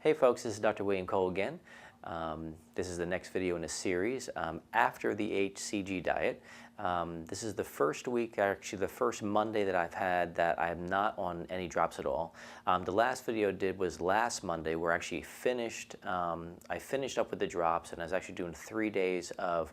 Hey folks, this is Dr. William Cole again. This is the next video in a series after the HCG diet. This is the first week, actually the first Monday that I've had that I'm not on any drops at all. The last video I did was last Monday where I actually finished, I finished up with the drops, and I was actually doing 3 days of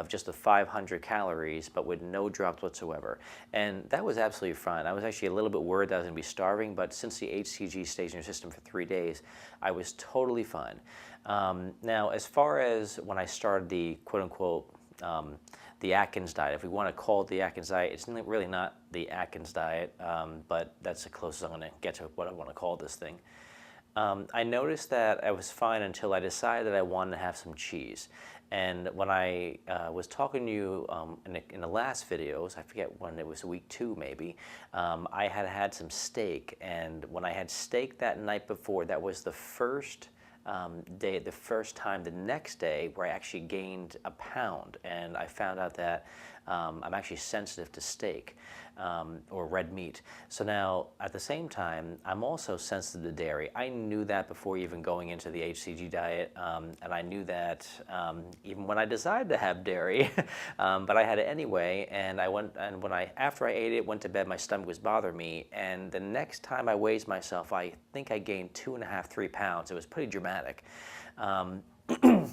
just the 500 calories, but with no drops whatsoever. And that was absolutely fine. I was actually a little bit worried that I was gonna be starving, but since the HCG stays in your system for 3 days, I was totally fine. Now, as far as when I started the quote-unquote the Atkins diet, if we want to call it the Atkins diet, it's really not the Atkins diet, but that's the closest I'm gonna get to what I want to call this thing. I noticed that I was fine until I decided that I wanted to have some cheese. And when I was talking to you in the last videos, I forget when, it was week 2 maybe, I had had some steak. And when I had steak that night before, that was the first day, the first time the next day where I actually gained a pound. And I found out that I'm actually sensitive to steak or red meat. So now, at the same time, I'm also sensitive to dairy. I knew that before even going into the HCG diet, and I knew that even when I decided to have dairy, but I had it anyway, and I went, and after I ate it, went to bed, my stomach was bothering me, and the next time I weighed myself, I think I gained 2.5, 3 pounds. It was pretty dramatic.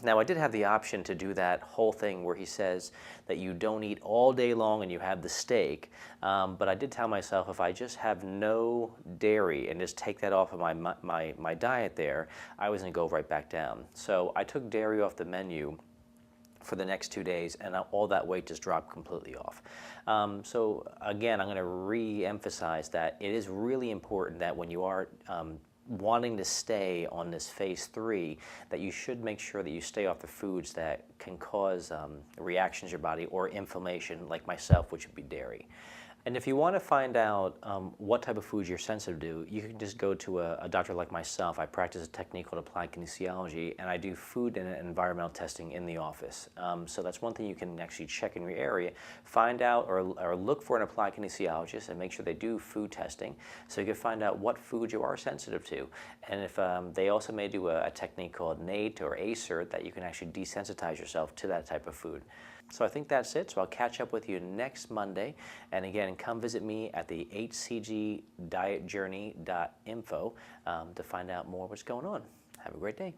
Now, I did have the option to do that whole thing where he says that you don't eat all day long and you have the steak, but I did tell myself if I just have no dairy and just take that off of my diet there, I was going to go right back down. So I took dairy off the menu for the next 2 days, and all that weight just dropped completely off. So again, I'm going to re-emphasize that it is really important that when you are wanting to stay on this phase 3, that you should make sure that you stay off the foods that can cause reactions in your body or inflammation, like myself, which would be dairy. And if you want to find out what type of foods you're sensitive to, you can just go to a doctor like myself. I practice a technique called applied kinesiology, and I do food and environmental testing in the office. So that's one thing you can actually check in your area. Find out or look for an applied kinesiologist and make sure they do food testing so you can find out what foods you are sensitive to. And if they also may do a technique called NAT or ACER that you can actually desensitize yourself to that type of food. So I think that's it. So I'll catch up with you next Monday. And again, come visit me at the hcgdietjourney.info to find out more what's going on. Have a great day.